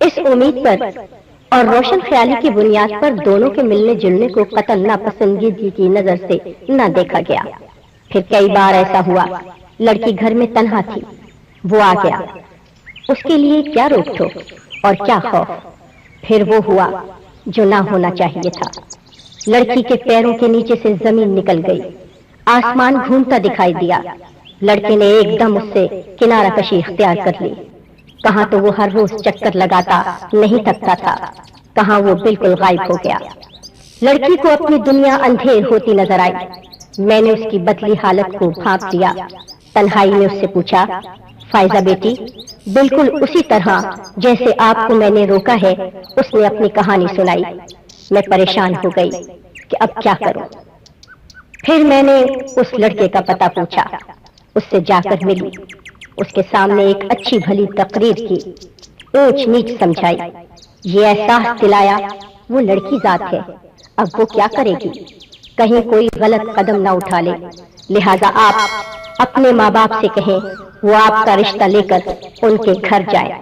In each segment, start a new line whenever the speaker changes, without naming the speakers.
اس امید پر اور روشن خیالی کی بنیاد پر دونوں کے ملنے جلنے کو قطعاً ناپسندیدگی کی نظر سے نہ دیکھا گیا۔ پھر کئی بار ایسا ہوا، لڑکی گھر میں تنہا تھی، وہ آ گیا، اس کے لیے کیا روک ٹوک اور کیا خوف، پھر وہ ہوا جو نہ ہونا چاہیے تھا۔ لڑکی کے پیروں کے نیچے سے زمین نکل گئی، آسمان گھومتا دکھائی دیا۔ لڑکے نے ایک دم اس سے کنارہ کشی اختیار کر لی۔ کہاں تو وہ ہر روز چکر لگاتا نہیں تھکتا تھا، کہاں وہ بالکل غائب ہو گیا۔ لڑکی کو اپنی دنیا اندھیر ہوتی نظر آئی۔ میں نے اس کی بدلی حالت کو بھانپ لیا، تنہائی میں اس سے پوچھا، فائزہ بیٹی، بالکل اسی طرح جیسے آپ کو میں نے روکا ہے، اس نے اپنی کہانی سنائی۔ میں پریشان ہو گئی کہ اب کیا کروں۔ پھر میں نے اس لڑکے کا پتہ پوچھا، اس سے جا کر ملی، اس کے سامنے ایک اچھی بھلی تقریر کی، اونچ نیچ سمجھائی، یہ احساس دلایا وہ لڑکی ذات ہے، اب وہ کیا کرے گی، کہیں کوئی غلط قدم نہ اٹھا لے، لہٰذا آپ اپنے ماں باپ سے کہیں وہ آپ کا رشتہ لے کر ان کے گھر جائیں۔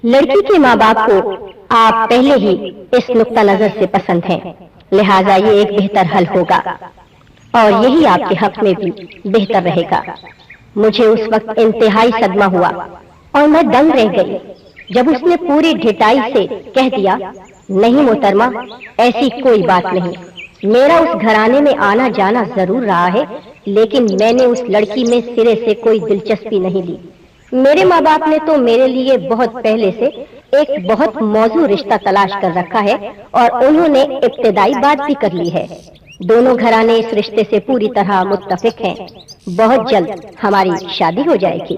لڑکی کے ماں باپ کو آپ پہلے ہی اس نقطہ نظر سے پسند ہیں، لہٰذا یہ ایک بہتر حل ہوگا اور یہی آپ کے حق میں بھی بہتر رہے گا۔ مجھے اس وقت انتہائی صدمہ ہوا اور میں دنگ رہ گئی جب اس نے پوری ڈھٹائی سے کہہ دیا، نہیں محترمہ، ایسی کوئی بات نہیں، میرا اس گھرانے میں آنا جانا ضرور رہا ہے، لیکن میں نے اس لڑکی میں سرے سے کوئی دلچسپی نہیں لی۔ میرے ماں باپ نے تو میرے لیے بہت پہلے سے ایک بہت موزوں رشتہ تلاش کر رکھا ہے اور انہوں نے ابتدائی بات بھی کر لی ہے۔ دونوں گھرانے اس رشتے سے پوری طرح متفق ہیں، بہت جلد ہماری شادی ہو جائے گی۔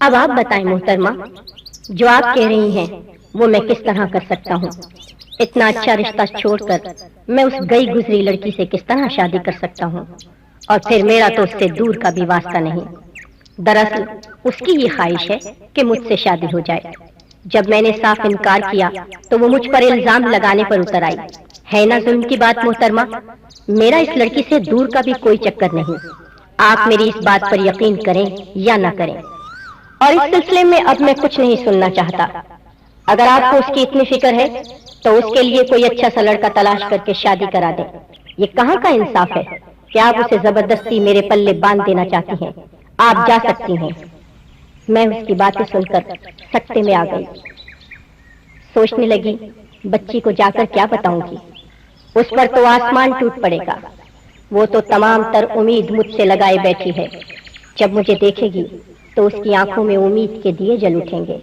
اب آپ بتائیں محترمہ، جو آپ کہہ رہی ہیں وہ میں کس طرح کر سکتا ہوں؟ اتنا اچھا رشتہ چھوڑ کر میں اس گئی گزری لڑکی سے کس طرح شادی کر سکتا ہوں؟ اور پھر میرا تو اس سے دور کا بھی واسطہ نہیں۔ دراصل اس کی یہ خواہش ہے کہ مجھ سے شادی ہو جائے۔ جب میں نے صاف انکار کیا تو وہ مجھ پر الزام لگانے پر اتر آئی۔ ہے نا ظلم کی بات محترمہ؟ میرا اس لڑکی سے دور کا بھی کوئی چکر نہیں، آپ میری اس بات پر یقین کریں یا نہ کریں، اور اس سلسلے میں اب میں کچھ نہیں سننا چاہتا۔ اگر آپ کو اس کی اتنی فکر ہے تو اس کے لیے کوئی اچھا سا لڑکا تلاش کر کے شادی کرا دیں۔ یہ کہاں کا انصاف ہے کہ آپ اسے زبردستی میرے پلے باندھ دینا چاہتی ہیں؟ آپ جا سکتی ہیں۔ میں اس کی باتیں سن کر سکتے میں آ گئی، سوچنے لگی بچی کو جا کر کیا بتاؤں گی، اس پر تو آسمان ٹوٹ پڑے گا، وہ تو تمام تر امید مجھ سے لگائے بیٹھی ہے، جب مجھے دیکھے گی تو اس کی آنکھوں میں امید کے دیے جل اٹھیں گے،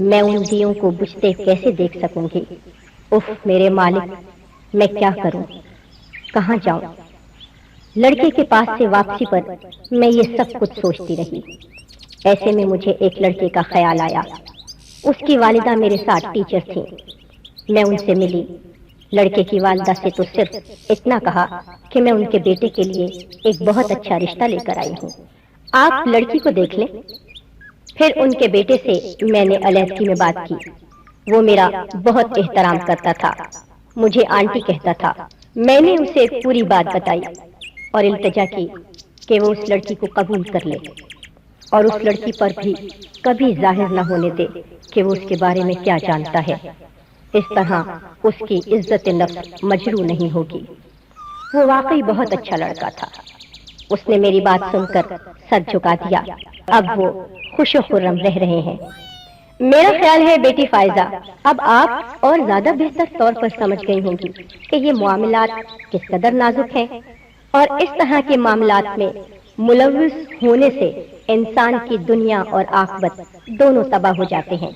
میں ان دیوں کو بجھتے کیسے دیکھ سکوں گی؟ اف میرے مالک، میں کیا کروں، کہاں جاؤں؟ لڑکے کے پاس سے واپسی پر میں یہ سب کچھ سوچتی رہی۔ ایسے میں مجھے ایک لڑکے کا خیال آیا، اس کی والدہ میرے ساتھ ٹیچر تھیں۔ میں ان سے ملی، لڑکے کی والدہ سے تو صرف اتنا کہا کہ میں ان کے بیٹے کے لیے ایک بہت اچھا رشتہ لے کر آئی ہوں، آپ لڑکی کو دیکھ لیں۔ پھر ان کے بیٹے سے میں نے علیحدگی میں بات کی، وہ میرا بہت احترام کرتا تھا، مجھے آنٹی کہتا تھا۔ میں نے اسے پوری بات بتائی اور التجا کی کہ وہ اس لڑکی کو قبول کر لے اور اس لڑکی پر بھی کبھی ظاہر نہ ہونے دے کہ وہ اس کے بارے میں کیا جانتا ہے، اس طرح اس کی عزت نفس مجروح نہیں ہوگی۔ وہ واقعی بہت اچھا لڑکا تھا۔ اس نے میری بات سن کر سر جھکا دیا، اب وہ خوش و خرم رہ رہے ہیں۔ میرا خیال ہے بیٹی فائزہ، اب آپ اور زیادہ بہتر طور پر سمجھ گئی ہوں گی کہ یہ معاملات کس قدر نازک ہیں، اور اس طرح کے معاملات میں ملوث ہونے سے انسان کی دنیا اور آخرت دونوں تباہ ہو جاتے ہیں۔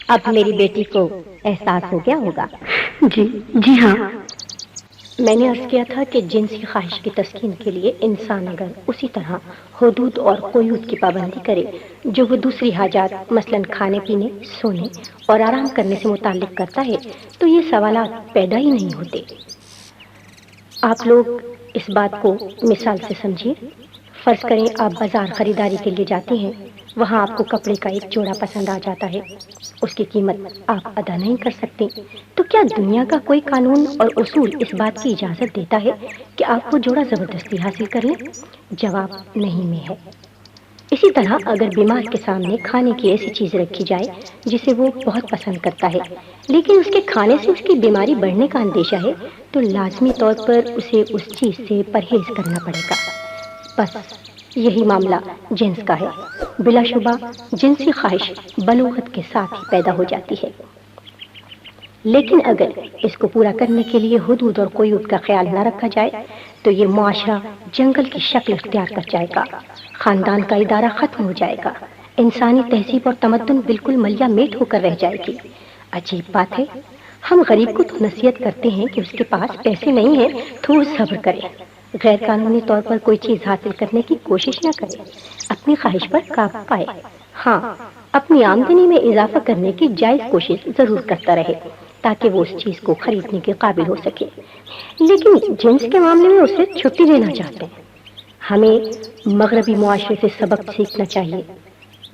اب میری بیٹی کو احساس ہو گیا ہوگا۔
جی ہاں،
میں نے عرض کیا تھا کہ جنسی خواہش کی تسکین کے لیے انسان اگر اسی طرح حدود اور قیود کی پابندی کرے جو وہ دوسری حاجات مثلاً کھانے پینے، سونے اور آرام کرنے سے متعلق کرتا ہے تو یہ سوالات پیدا ہی نہیں ہوتے۔ آپ لوگ اس بات کو مثال سے سمجھیے۔ فرض کریں آپ بازار خریداری کے لیے جاتے ہیں، وہاں آپ کو کپڑے کا ایک جوڑا پسند آ جاتا ہے، اس کی قیمت آپ ادا نہیں کر سکتے، تو کیا دنیا کا کوئی قانون اور اصول اس بات کی اجازت دیتا ہے کہ آپ وہ جوڑا زبردستی حاصل کر لیں؟ جواب نہیں میں ہے۔ اسی طرح اگر بیمار کے سامنے کھانے کی ایسی چیز رکھی جائے جسے وہ بہت پسند کرتا ہے، لیکن اس کے کھانے سے اس کی بیماری بڑھنے کا اندیشہ ہے، تو لازمی طور پر اسے اس چیز سے پرہیز کرنا پڑے گا۔ بس یہی معاملہ جنس کا ہے۔ بلا شبہ جنسی خواہش بلوغت کے ساتھ ہی پیدا ہو جاتی ہے، لیکن اگر اس کو پورا کرنے کے لیے حدود اور قیود کا خیال نہ رکھا جائے تو یہ معاشرہ جنگل کی شکل اختیار کر جائے گا، خاندان کا ادارہ ختم ہو جائے گا، انسانی تہذیب اور تمدن بالکل ملیا میٹ ہو کر رہ جائے گی۔ عجیب بات ہے، ہم غریب کو تو نصیحت کرتے ہیں کہ اس کے پاس پیسے نہیں ہیں تو وہ صبر کرے، غیر قانونی طور پر کوئی چیز حاصل کرنے کی کوشش نہ کرے، اپنی خواہش پر قابو پائے، ہاں اپنی آمدنی میں اضافہ کرنے کی جائز کوشش ضرور کرتا رہے تاکہ وہ اس چیز کو خریدنے کے قابل ہو سکے، لیکن جنس کے معاملے میں اسے چھٹی دینا چاہتے ہیں۔ ہمیں مغربی معاشرے سے سبق سیکھنا چاہیے،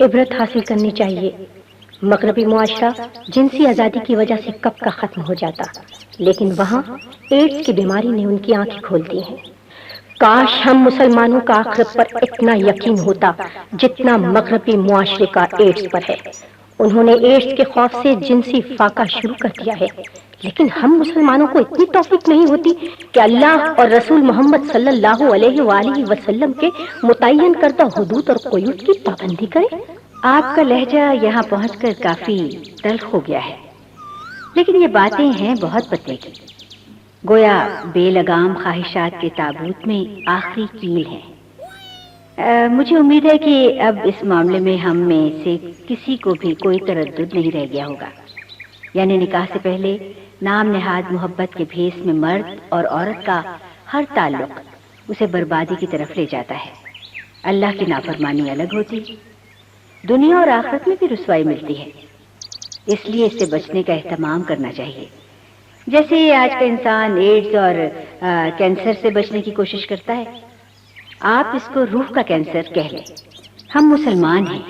عبرت حاصل کرنی چاہیے۔ مغربی معاشرہ جنسی آزادی کی وجہ سے کب کا ختم ہو جاتا، لیکن وہاں ایڈز کی بیماری نے ان کی آنکھیں کھول دی ہیں۔ کاش ہم مسلمانوں کا آخرت پر اتنا یقین ہوتا جتنا مغربی معاشرے کا ایڈز پر ہے۔ انہوں نے ایڈز کے خوف سے جنسی فاقہ شروع کر دیا ہے، لیکن ہم مسلمانوں کو اتنی توفیق نہیں ہوتی کہ اللہ اور رسول محمد صلی اللہ علیہ وآلہ وسلم کے متعین کردہ حدود اور قیود کی پابندی کریں۔
آپ کا لہجہ یہاں پہنچ کر کافی تلخ ہو گیا ہے، لیکن یہ باتیں ہیں بہت پتے کی، گویا بے لگام خواہشات کے تابوت میں آخری کیل ہے۔ مجھے امید ہے کہ اب اس معاملے میں ہم میں سے کسی کو بھی کوئی تردد نہیں رہ گیا ہوگا، یعنی نکاح سے پہلے نام نہاد محبت کے بھیس میں مرد اور عورت کا ہر تعلق اسے بربادی کی طرف لے جاتا ہے۔ اللہ کی نافرمانی الگ ہوتی، دنیا اور آخرت میں بھی رسوائی ملتی ہے، اس لیے اس سے بچنے کا اہتمام کرنا چاہیے۔ جیسے آج کا انسان ایڈز اور کینسر سے بچنے کی کوشش کرتا ہے، آپ اس کو روح کا کینسر کہہ لیں۔ ہم مسلمان ہیں،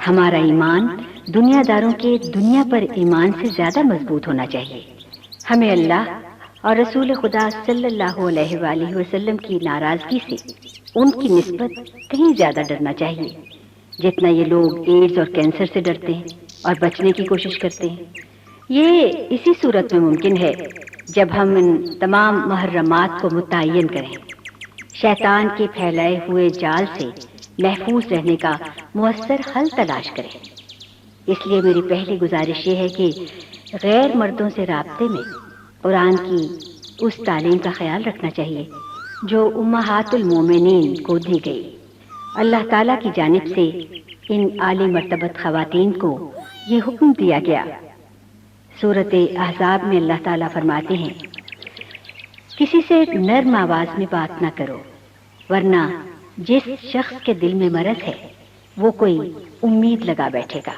ہمارا ایمان دنیا داروں کے دنیا پر ایمان سے زیادہ مضبوط ہونا چاہیے۔ ہمیں اللہ اور رسول خدا صلی اللہ علیہ وآلہ وسلم کی ناراضگی سے ان کی نسبت کہیں زیادہ ڈرنا چاہیے جتنا یہ لوگ ایڈز اور کینسر سے ڈرتے ہیں اور بچنے کی کوشش کرتے ہیں۔ یہ اسی صورت میں ممکن ہے جب ہم ان تمام محرمات کو متعین کریں، شیطان کے پھیلائے ہوئے جال سے محفوظ رہنے کا مؤثر حل تلاش کریں۔ اس لیے میری پہلی گزارش یہ ہے کہ غیر مردوں سے رابطے میں قرآن کی اس تعلیم کا خیال رکھنا چاہیے جو امہات المومنین کو دی گئی۔ اللہ تعالیٰ کی جانب سے ان عالی مرتبت خواتین کو یہ حکم دیا گیا۔ سورۃ احزاب میں اللہ تعالیٰ فرماتے ہیں، کسی سے نرم آواز میں بات نہ کرو، ورنہ جس شخص کے دل میں مرض ہے وہ کوئی امید لگا بیٹھے گا۔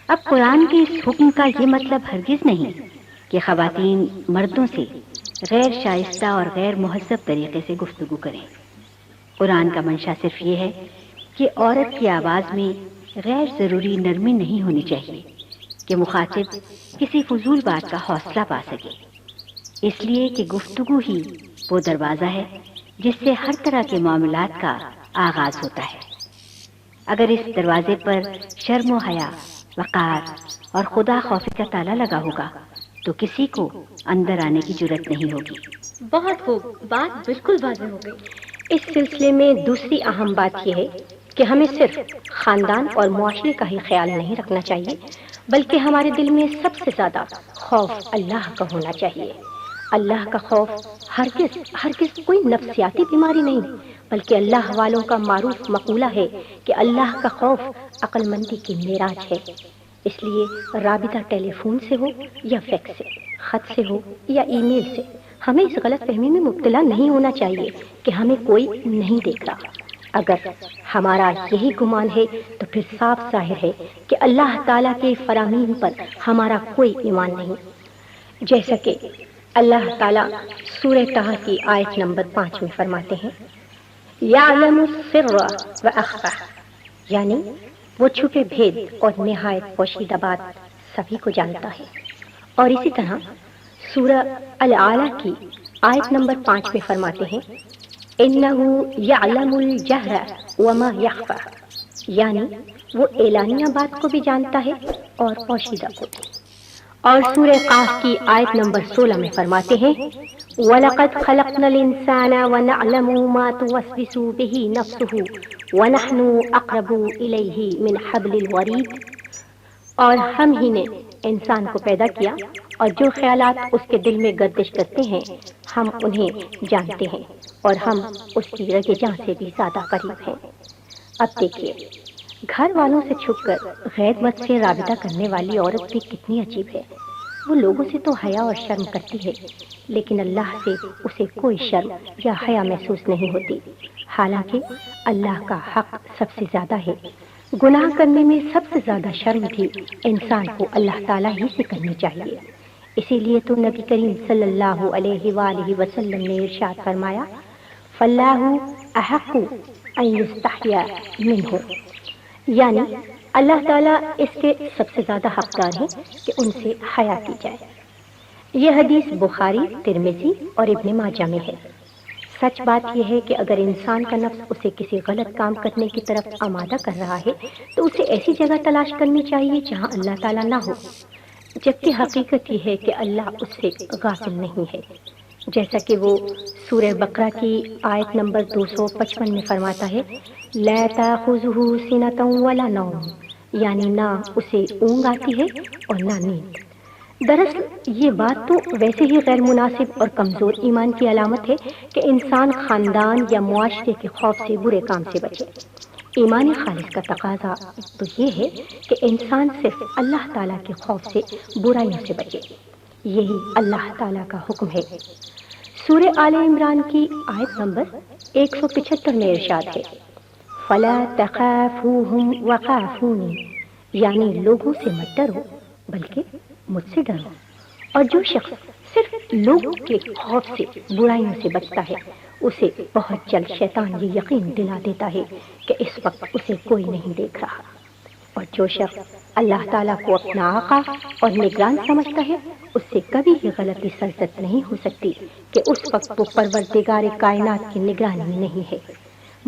اب قرآن کے اس حکم کا یہ مطلب ہرگز نہیں کہ خواتین مردوں سے غیر شائستہ اور غیر مہذب طریقے سے گفتگو کریں۔ قرآن کا منشا صرف یہ ہے کہ عورت کی آواز میں غیر ضروری نرمی نہیں ہونی چاہیے کہ مخاطب کسی فضول بات کا حوصلہ پا سکے، اس لیے کہ گفتگو ہی وہ دروازہ ہے جس سے ہر طرح کے معاملات کا آغاز ہوتا ہے۔ اگر اس دروازے پر شرم و حیا، وقار اور خدا خوفی کا تالا لگا ہوگا تو کسی کو اندر آنے کی جرت نہیں ہوگی۔
بہت خوب، بات بالکل واضح ہو گئی۔ اس سلسلے میں دوسری اہم بات یہ ہے کہ ہمیں صرف خاندان اور معاشرے کا ہی خیال نہیں رکھنا چاہیے، بلکہ ہمارے دل میں سب سے زیادہ خوف اللہ کا ہونا چاہیے۔ اللہ کا خوف ہرگز کوئی نفسیاتی بیماری نہیں، بلکہ اللہ والوں کا معروف مقولہ ہے کہ اللہ کا خوف عقل مندی کی معراج ہے۔ اس لیے رابطہ ٹیلی فون سے ہو یا فیکس سے، خط سے ہو یا ای میل سے، ہمیں اس غلط فہمی میں مبتلا نہیں ہونا چاہیے کہ ہمیں کوئی نہیں دیکھ رہا۔ اگر ہمارا یہی گمان ہے تو پھر صاف ظاہر ہے کہ اللہ تعالیٰ کے فرامین پر ہمارا کوئی ایمان نہیں۔ جیسا کہ اللہ تعالیٰ سورہ طہ کی آیت نمبر 5 میں فرماتے ہیں، یعلم السر واخفی، یعنی وہ چھپے بھید اور نہایت پوشیدہ بات سبھی کو جانتا ہے۔ اور اسی طرح سورہ الاعلیٰ کی آیت نمبر 5 میں فرماتے ہیں، انہ یعلم الجہر وما یخفی، یعنی وہ اعلانیہ بات کو بھی جانتا ہے اور پوشیدہ کو بھی۔ اور سورہ قاف کی آیت نمبر 16 میں فرماتے ہیں وَلَقَدْ خَلَقْنَا الْإِنسَانَ وَنَعْلَمُ مَا تُوَسْوِسُ بِهِ نَفْسُهُ وَنَحْنُ أَقْرَبُ إِلَيْهِ مِنْ حَبْلِ الْوَرِيدِ، اور ہم ہی نے انسان کو پیدا کیا اور جو خیالات اس کے دل میں گردش کرتے ہیں ہم انہیں جانتے ہیں اور ہم اس کی رگ جاں سے بھی زیادہ قریب ہیں۔ اب دیکھیے، گھر والوں سے چھپ کر غیر مرد سے رابطہ کرنے والی عورت بھی کتنی عجیب ہے۔ وہ لوگوں سے تو حیا اور شرم کرتی ہے، لیکن اللہ سے اسے کوئی شرم یا حیا محسوس نہیں ہوتی، حالانکہ اللہ کا حق سب سے زیادہ ہے۔ گناہ کرنے میں سب سے زیادہ شرم بھی انسان کو اللہ تعالیٰ ہی سے کرنی چاہیے۔ اسی لیے تو نبی کریم صلی اللہ علیہ وآلہ وسلم نے ارشاد فرمایا فَاللَّهُ أَحَقُّ أَن يُسْتَحْيَا مِنْهُ، یعنی اللہ تعالیٰ اس کے سب سے زیادہ حقدار ہیں کہ ان سے حیا کی جائے۔ یہ حدیث بخاری، ترمذی اور ابن ماجہ میں ہے۔ سچ بات یہ ہے کہ اگر انسان کا نفس اسے کسی غلط کام کرنے کی طرف آمادہ کر رہا ہے تو اسے ایسی جگہ تلاش کرنی چاہیے جہاں اللہ تعالیٰ نہ ہو، جبکہ حقیقت یہ ہے کہ اللہ اس سے غافل نہیں ہے، جیسا کہ وہ سورہ بقرہ کی آیت نمبر 255 میں فرماتا ہے لا تاخذہ سنۃ ولا نوم، یعنی نہ اسے اونگ آتی ہے اور نہ نیند۔ دراصل یہ بات تو ویسے ہی غیر مناسب اور کمزور ایمان کی علامت ہے کہ انسان خاندان یا معاشرے کے خوف سے برے کام سے بچے۔ ایمان خالص کا تقاضا تو یہ ہے کہ انسان صرف اللہ تعالیٰ کے خوف سے برائیوں سے بچے، یہی اللہ تعالیٰ کا حکم ہے۔ سورہ آل عمران کی آیت نمبر 175 میں ارشاد ہے فَلَا تَخَافُوهُمْ وَخَافُونِ، یعنی لوگوں سے مت ڈرو بلکہ مجھ سے ڈرو۔ اور جو شخص صرف لوگوں کے خوف سے برائیوں سے بچتا ہے اسے بہت جلد شیطان یہ یقین دلا دیتا ہے کہ اس وقت اسے کوئی نہیں دیکھ رہا، اور جو شخص اللہ تعالیٰ کو اپنا آقا اور نگران سمجھتا ہے اس سے کبھی یہ غلطی سرزد نہیں ہو سکتی کہ اس وقت وہ پروردگار کائنات کی نگرانی میں نہیں ہے۔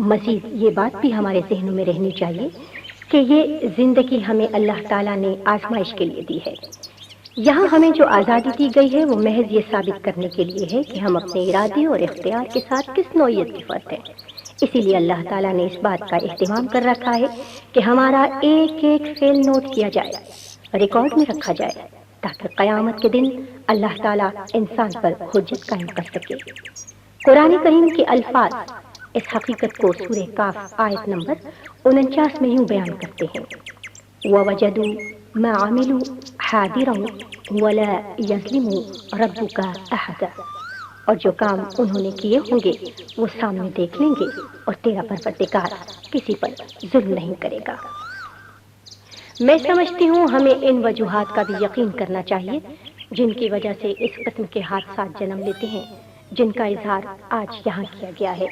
مزید یہ بات بھی ہمارے ذہنوں میں رہنی چاہیے کہ یہ زندگی ہمیں اللہ تعالیٰ نے آزمائش کے لیے دی ہے۔ یہاں ہمیں جو آزادی دی گئی ہے وہ محض یہ ثابت کرنے کے لیے ہے کہ ہم اپنے ارادے اور اختیار کے ساتھ کس نوعیت کے فرد ہیں۔ اسی لیے اللہ تعالیٰ نے اس بات کا اہتمام کر رکھا ہے کہ ہمارا ایک ایک فعل نوٹ کیا جائے، ریکارڈ میں رکھا جائے، تاکہ قیامت کے دن اللہ تعالیٰ انسان پر حجت قائم کر سکے۔ قرآن کریم کے الفاظ اس حقیقت کو سورہ کاف آیت نمبر 49 میں یوں بیان کرتے ہیں وَوَجَدُوا مَا عَمِلُوا حَاضِرًا وَلَا يَظْلِمُ رَبُّكَ أَحَدًا، اور جو کام انہوں نے کیے ہوں گے وہ سامنے دیکھ لیں گے اور تیرا پروردگار کسی پر ظلم نہیں کرے گا۔ میں سمجھتی ہوں ہمیں ان وجوہات کا بھی یقین کرنا چاہیے جن کی وجہ سے اس قسم کے حادثات جنم لیتے ہیں جن کا اظہار آج یہاں کیا گیا ہے،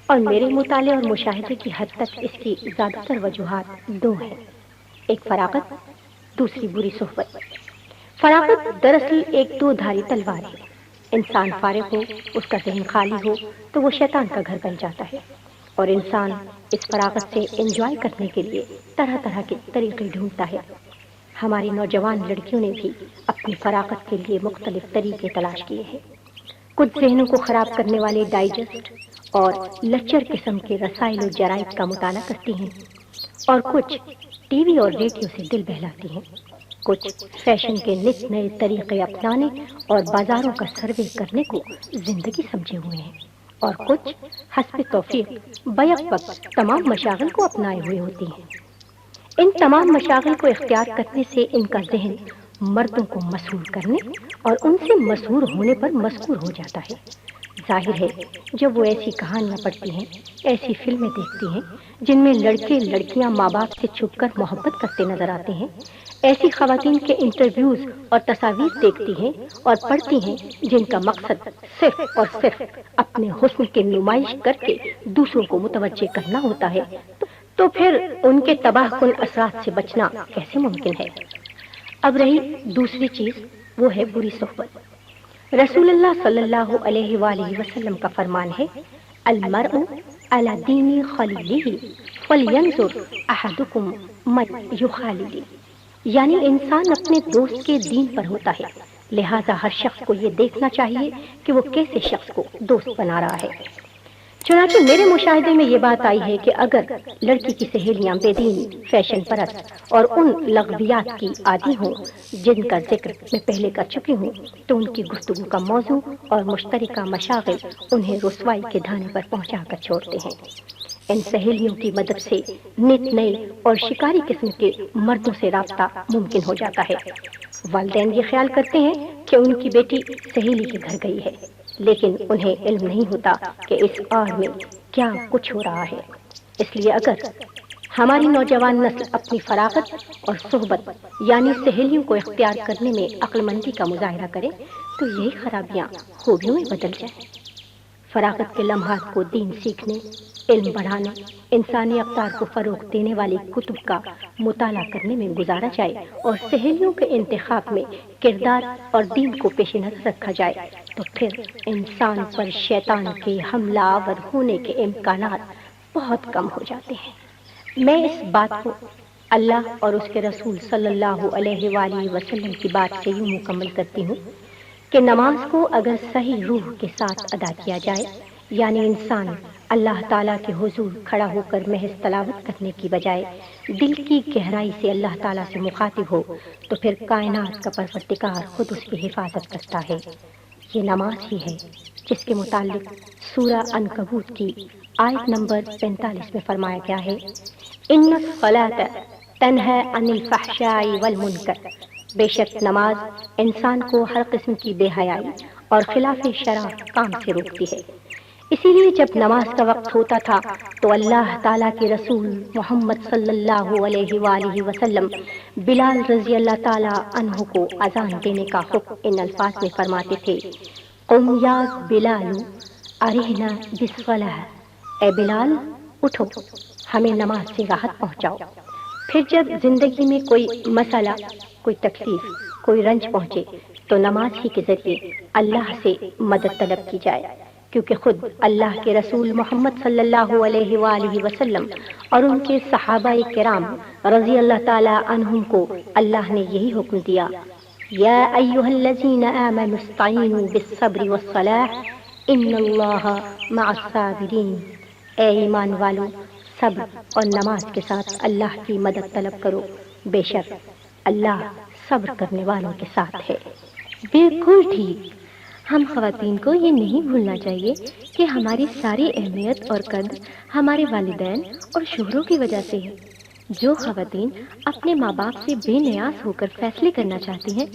اور میرے مطالعے اور مشاہدے کی حد تک اس کی زیادہ تر وجوہات دو ہیں، ایک فراغت، دوسری بری صحبت۔ فراغت دراصل ایک دو دھاری تلوار ہے، انسان فارغ ہو، اس کا ذہن خالی ہو تو وہ شیطان کا گھر بن جاتا ہے، اور انسان اس فراغت سے انجوائے کرنے کے لیے طرح طرح کے طریقے ڈھونڈتا ہے۔ ہماری نوجوان لڑکیوں نے بھی اپنی فراغت کے لیے مختلف طریقے تلاش کیے ہیں۔ کچھ ذہنوں کو خراب کرنے والے ڈائجسٹ اور لچر قسم کے رسائل و جرائد کا مطالعہ کرتی ہیں، اور کچھ ٹی وی اور ریڈیو سے دل بہلاتی ہیں، کچھ فیشن کے نت نئے طریقے اپنانے اور بازاروں کا سروے کرنے کو زندگی سمجھے ہوئے ہیں، اور کچھ حسب توفیق بیک وقت تمام مشاغل کو اپنائے ہوئے ہوتی ہیں۔ ان تمام مشاغل کو اختیار کرنے سے ان کا ذہن مردوں کو مسحور کرنے اور ان سے مسحور ہونے پر مسحور ہو جاتا ہے۔ ظاہر ہے جب وہ ایسی کہانیاں پڑھتی ہیں، ایسی فلمیں دیکھتی ہیں جن میں لڑکے لڑکیاں ماں باپ سے چھپ کر محبت کرتے نظر آتے ہیں، ایسی خواتین کے انٹرویوز اور تصاویر دیکھتی ہیں اور پڑھتی ہیں جن کا مقصد صرف اور صرف اپنے حسن کی نمائش کر کے دوسروں کو متوجہ کرنا ہوتا ہے، تو پھر ان کے تباہ کن اثرات سے بچنا کیسے ممکن ہے؟ اب رہی دوسری چیز، وہ ہے بری صحبت۔ رسول اللہ صلی اللہ علیہ وآلہ وسلم کا فرمان ہے المرء علی دین خلیلہ فلینظر احدکم من یخالل، یعنی انسان اپنے دوست کے دین پر ہوتا ہے، لہذا ہر شخص کو یہ دیکھنا چاہیے کہ وہ کیسے شخص کو دوست بنا رہا ہے۔ چنانچہ میرے مشاہدے میں یہ بات آئی ہے کہ اگر لڑکی کی سہیلیاں بے دین، فیشن پرست اور ان لغویات کی عادی ہوں جن کا ذکر میں پہلے کر چکی ہوں، تو ان کی گفتگو کا موضوع اور مشترکہ مشاغل انہیں رسوائی کے دھانے پر پہنچا کر چھوڑتے ہیں۔ ان سہیلیوں کی مدد سے نت نئے اور شکاری قسم کے مردوں سے رابطہ ممکن ہو جاتا ہے۔ والدین یہ خیال کرتے ہیں کہ ان کی بیٹی سہیلی کے گھر گئی ہے، لیکن انہیں علم نہیں ہوتا کہ اس آڑ میں کیا کچھ ہو رہا ہے۔ اس لیے اگر ہماری نوجوان نسل اپنی فراغت اور صحبت یعنی سہیلیوں کو اختیار کرنے میں عقل مندی کا مظاہرہ کرے تو یہی خرابیاں خوبیوں میں بدل جائیں۔ فراغت کے لمحات کو دین سیکھنے، علم بڑھانے، انسانی اقدار کو فروغ دینے والی کتب کا مطالعہ کرنے میں گزارا جائے اور سہیلیوں کے انتخاب میں کردار اور دین کو پیش نظر رکھا جائے تو پھر انسان پر شیطان کے حملہ آور ہونے کے امکانات بہت کم ہو جاتے ہیں۔ میں اس بات کو اللہ اور اس کے رسول صلی اللہ علیہ وآلہ وسلم کی بات سے یوں مکمل کرتی ہوں کہ نماز کو اگر صحیح روح کے ساتھ ادا کیا جائے، یعنی انسان اللہ تعالیٰ کے حضور کھڑا ہو کر محض تلاوت کرنے کی بجائے دل کی گہرائی سے اللہ تعالیٰ سے مخاطب ہو، تو پھر کائنات کا پروردگار خود اس کی حفاظت کرتا ہے۔ یہ نماز ہی ہے جس کے متعلق سورہ عنکبوت کی آیت نمبر 45 میں فرمایا گیا ہے، ان الصلاۃ تنہی عن الفحشاء والمنکر، بے شک نماز انسان کو ہر قسم کی بے حیائی اور خلاف شرع کام سے روکتی ہے۔ اسی لیے جب نماز کا وقت ہوتا تھا تو اللہ تعالیٰ کے رسول محمد صلی اللہ علیہ وآلہ وسلم بلال رضی اللہ تعالیٰ عنہ کو اذان دینے کا حکم ان الفاظ میں فرماتے تھے، قم یا بلال ارحنا بالصلاۃ، اے بلال اٹھو ہمیں نماز سے راحت پہنچاؤ۔ پھر جب زندگی میں کوئی مسئلہ، کوئی تکلیف، کوئی رنج پہنچے تو نماز ہی کے ذریعے اللہ سے مدد طلب کی جائے، کیونکہ خود اللہ کے رسول محمد صلی اللہ علیہ وآلہ وسلم اور ان کے صحابہ کرام رضی اللہ تعالی عنہم کو اللہ نے یہی حکم دیا، یا ایھا الذین آمنوا استعینوا بالصبر والصلاۃ ان اللہ مع الصابرین، اے ایمان والو صبر اور نماز کے ساتھ اللہ کی مدد طلب کرو، بے شک اللہ صبر کرنے والوں کے ساتھ ہے۔
بالکل ٹھیک۔ ہم خواتین کو یہ نہیں بھولنا چاہیے کہ ہماری ساری اہمیت اور قدر ہمارے والدین اور شوہروں کی وجہ سے ہے۔ جو خواتین اپنے ماں باپ سے بے نیاز ہو کر فیصلے کرنا چاہتی ہیں،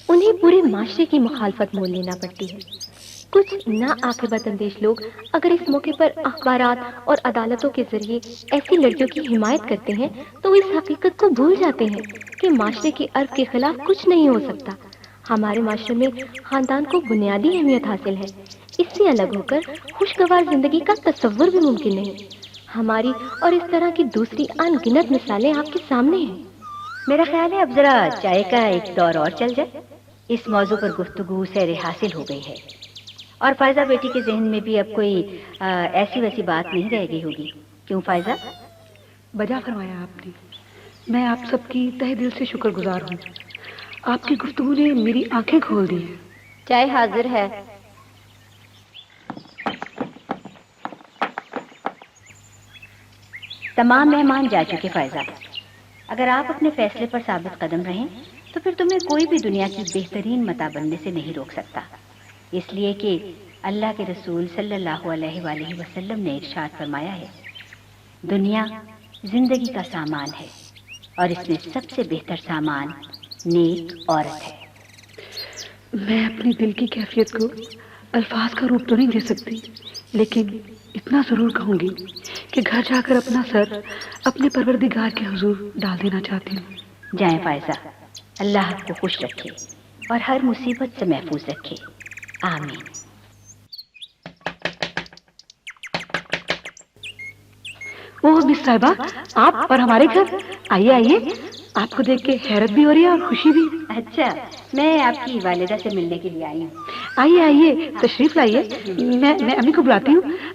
انہیں پورے معاشرے کی مخالفت مول لینا پڑتی ہے۔ کچھ ناعاقبت اندیش لوگ اگر اس موقع پر اخبارات اور عدالتوں کے ذریعے ایسی لڑکیوں کی حمایت کرتے ہیں تو اس حقیقت کو بھول جاتے ہیں کہ معاشرے کے عرف کے خلاف کچھ نہیں ہو سکتا۔ ہمارے معاشرے میں خاندان کو بنیادی اہمیت حاصل ہے، اس سے الگ ہو کر خوشگوار زندگی کا تصور بھی ممکن نہیں۔ ہماری اور اس طرح کی دوسری ان گنت مثالیں آپ کے سامنے ہیں۔
میرا خیال ہے اب ذرا چائے کا ایک دور اور چل جائے، اس موضوع پر گفتگو سیر حاصل ہو گئی ہے، اور فائزہ بیٹی کے ذہن میں بھی اب کوئی ایسی ویسی بات نہیں رہ گئی ہوگی، کیوں فائزہ؟
بجا فرمایا آپ نے۔ میں آپ سب کی تہ دل سے شکر گزار ہوں۔ آپ کی گفتگو نے میری آنکھیں کھول دی ہیں۔
چائے حاضر ہے۔
تمام مہمان جا چکے فائزہ، اگر آپ اپنے فیصلے پر ثابت قدم رہیں تو پھر تمہیں کوئی بھی دنیا کی بہترین متاع بننے سے نہیں روک سکتا، اس لیے کہ اللہ کے رسول صلی اللہ علیہ وآلہ وسلم نے ارشاد فرمایا ہے، دنیا زندگی کا سامان ہے اور اس میں سب سے بہتر سامان نیک عورت ہے۔
میں اپنی دل کی کیفیت کو الفاظ کا روپ تو نہیں دے سکتی، لیکن اتنا ضرور کہوں گی کہ گھر جا کر اپنا سر اپنے پروردگار کے حضور ڈال دینا چاہتی ہوں۔
جائیں فائزہ، اللہ آپ کو خوش رکھے اور ہر مصیبت سے محفوظ رکھے، آمین۔
اوہ مس صاحبہ، آپ اور ہمارے گھر آئیے آئیے، آپ کو دیکھ کے حیرت بھی ہو رہی ہے اور خوشی بھی۔
اچھا، میں آپ کی والدہ سے ملنے کے لیے آئی ہوں۔
آئیے آئیے، تشریف لائیے، میں امی کو بلاتی ہوں۔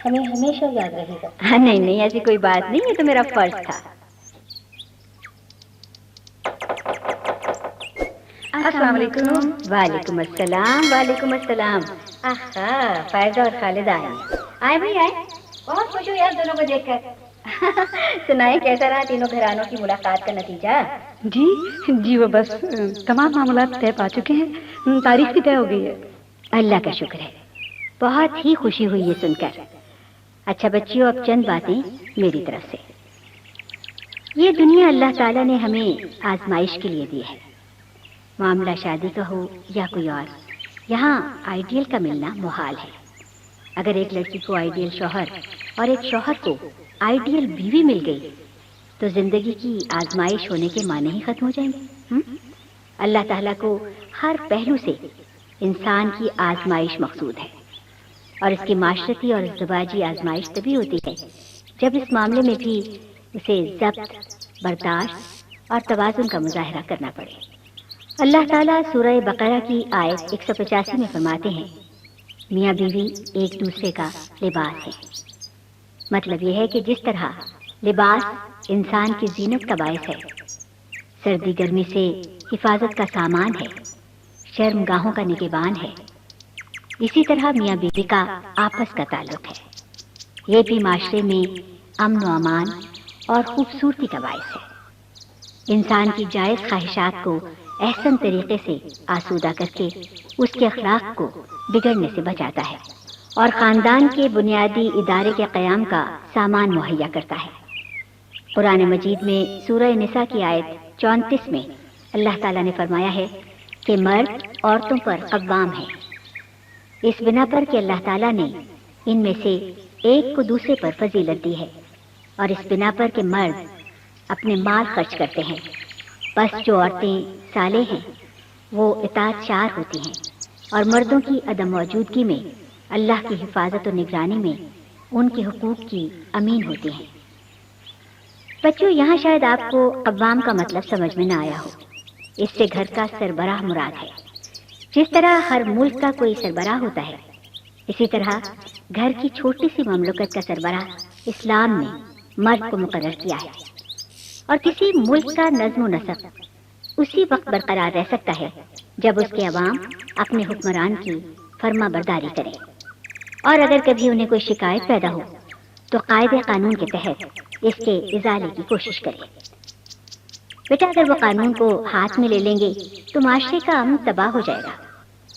ہمیں ہمیشہ یاد رہے گا۔
نہیں نہیں، ایسی کوئی بات نہیں، یہ تو میرا فرض تھا۔
السلام علیکم۔
وعلیکم السلام، وعلیکم السلام۔ آہا، فائزہ اور خالدہ آئے بھائی آئے، بہت خوش ہوں یار دونوں کو دیکھ کر۔ سنائیں کیسا رہا تینوں گھرانوں کی ملاقات کا نتیجہ؟
جی وہ بس تمام معاملات طے پا چکے ہیں، تاریخ بھی طے ہو گئی ہے۔
اللہ کا شکر ہے، بہت ہی خوشی ہوئی یہ سن کر۔ اچھا بچیوں، اب چند باتیں میری طرف سے۔ یہ دنیا اللہ تعالیٰ نے ہمیں آزمائش کے لیے دی ہے، معاملہ شادی کا ہو یا کوئی اور، یہاں آئیڈیل کا ملنا محال ہے۔ اگر ایک لڑکی کو آئیڈیل شوہر اور ایک شوہر کو آئیڈیل بیوی مل گئی تو زندگی کی آزمائش ہونے کے معنی ہی ختم ہو جائیں گے۔ اللہ تعالیٰ کو ہر پہلو سے انسان کی آزمائش مقصود ہے، اور اس کی معاشرتی اور ازدواجی آزمائش تبھی ہوتی ہے جب اس معاملے میں بھی اسے ضبط، برداشت اور توازن کا مظاہرہ کرنا پڑے۔ اللہ تعالیٰ سورہ بقرہ کی آیت 185 میں فرماتے ہیں، میاں بیوی ایک دوسرے کا لباس ہے۔ مطلب یہ ہے کہ جس طرح لباس انسان کی زینت کا باعث ہے، سردی گرمی سے حفاظت کا سامان ہے، شرم گاہوں کا نگہبان ہے، اسی طرح میاں بیوی کا آپس کا تعلق ہے، یہ بھی معاشرے میں امن و امان اور خوبصورتی کا باعث ہے۔ انسان کی جائز خواہشات کو احسن طریقے سے آسودہ کر کے اس کے اخلاق کو بگڑنے سے بچاتا ہے، اور خاندان کے بنیادی ادارے کے قیام کا سامان مہیا کرتا ہے۔ قرآن مجید میں سورہ نساء کی آیت 34 میں اللہ تعالیٰ نے فرمایا ہے کہ مرد عورتوں پر قوام ہے، اس بنا پر کہ اللہ تعالیٰ نے ان میں سے ایک کو دوسرے پر فضیلت دی ہے، اور اس بنا پر کہ مرد اپنے مال خرچ کرتے ہیں، بس جو عورتیں صالح ہیں وہ اطاعت شار ہوتی ہیں، اور مردوں کی عدم موجودگی میں اللہ کی حفاظت و نگرانی میں ان کے حقوق کی امین ہوتی ہیں۔ بچوں، یہاں شاید آپ کو قوام کا مطلب سمجھ میں نہ آیا ہو، اس سے گھر کا سربراہ مراد ہے۔ جس طرح ہر ملک کا کوئی سربراہ ہوتا ہے، اسی طرح گھر کی چھوٹی سی مملکت کا سربراہ اسلام نے مرد کو مقرر کیا ہے، اور کسی ملک کا نظم و نسق اسی وقت برقرار رہ سکتا ہے جب اس کے عوام اپنے حکمران کی فرما برداری کریں، اور اگر کبھی انہیں کوئی شکایت پیدا ہو تو قاعدے قانون کے تحت اس کے ازالے کی کوشش کریں۔ بیٹا، اگر وہ قانون کو ہاتھ میں لے لیں گے تو معاشرے کا امن تباہ ہو جائے گا۔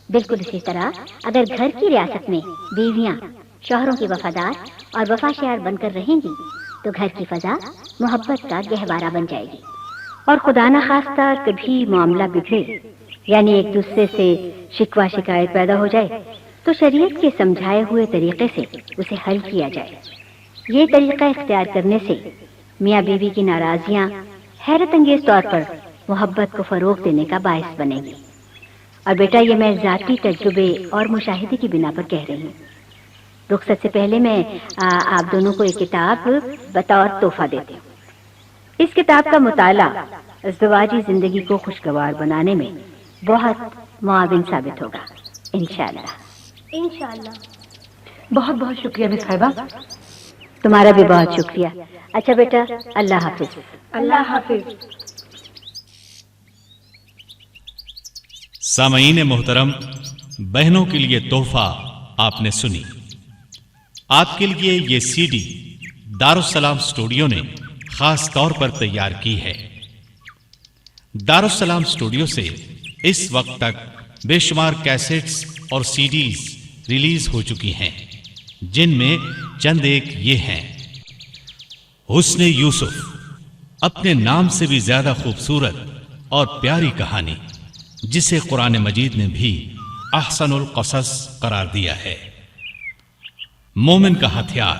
بالکل اسی طرح اگر گھر کی ریاست میں بیویاں شوہروں کی وفادار اور وفا شعار بن کر رہیں گی تو گھر کی فضا محبت کا گہوارہ بن جائے گی، اور خدا نخواستہ کبھی معاملہ بگڑے، یعنی ایک دوسرے سے شکوہ شکایت پیدا ہو جائے تو شریعت کے سمجھائے ہوئے طریقے سے اسے حل کیا جائے۔ یہ طریقہ اختیار کرنے سے میاں بیوی کی ناراضیاں حیرت انگیز طور پر محبت کو فروغ دینے کا باعث بنے گی۔ اور بیٹا، یہ میں ذاتی تجربے اور مشاہدے کی بنا پر کہہ رہی ہوں۔ رخصت سے پہلے میں آپ دونوں کو ایک کتاب بطور تحفہ دیتی ہوں۔ اس کتاب کا مطالعہ ازدواجی زندگی کو خوشگوار بنانے میں بہت معاون ثابت ہوگا، انشاءاللہ۔
انشاءاللہ۔
بہت بہت شکریہ مس صاحبہ۔
تمہارا بھی بہت شکریہ۔ اچھا بیٹا، اللہ حافظ۔
اللہ حافظ۔
سامعین محترم، بہنوں کے لیے تحفہ آپ نے سنی۔ آپ کے لیے یہ سی ڈی دارالسلام اسٹوڈیو نے خاص طور پر تیار کی ہے۔ دارالسلام اسٹوڈیو سے اس وقت تک بے شمار کیسٹس اور سی ڈیز ریلیز ہو چکی ہیں، جن میں چند ایک یہ ہیں: حسن یوسف، اپنے نام سے بھی زیادہ خوبصورت اور پیاری کہانی، جسے قرآن مجید نے بھی احسن القصص قرار دیا ہے۔ مومن کا ہتھیار،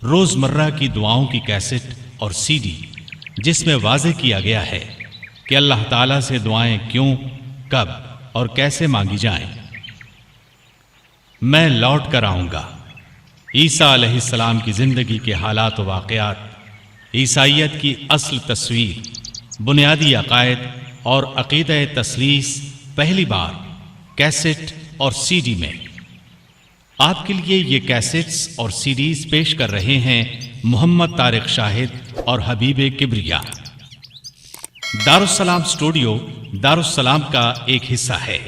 روزمرہ کی دعاؤں کی کیسٹ اور سی ڈی، جس میں واضح کیا گیا ہے کہ اللہ تعالیٰ سے دعائیں کیوں، کب اور کیسے مانگی جائیں۔ میں لوٹ کر آؤں گا، عیسیٰ علیہ السلام کی زندگی کے حالات و واقعات، عیسائیت کی اصل تصویر، بنیادی عقائد اور عقیدہ تثلیث پہلی بار کیسٹ اور سی ڈی میں۔ آپ کے لیے یہ کیسٹس اور سیڈیز پیش کر رہے ہیں محمد طارق شاہد اور حبیب کبریا۔ دارالسلام اسٹوڈیو دارالسلام کا ایک حصہ ہے۔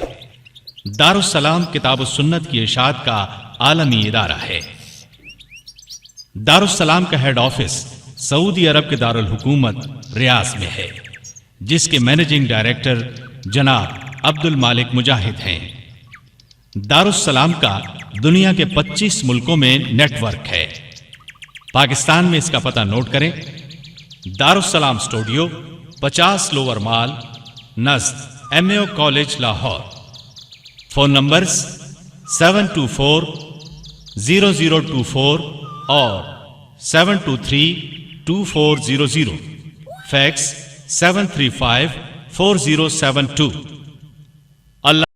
دارالسلام کتاب و سنت کی اشاعت کا عالمی ادارہ ہے۔ دارالسلام کا ہیڈ آفس سعودی عرب کے دارالحکومت ریاض میں ہے، جس کے مینیجنگ ڈائریکٹر جناب عبد المالک مجاہد ہیں۔ دارالسلام کا دنیا کے 25 ملکوں میں نیٹ ورک ہے۔ پاکستان میں اس کا پتہ نوٹ کریں: دارالسلام اسٹوڈیو، 50 لوور مال، نزد MAO college Lahore. Phone numbers 724-0024 اور 723-2400، فیکس 735-4072۔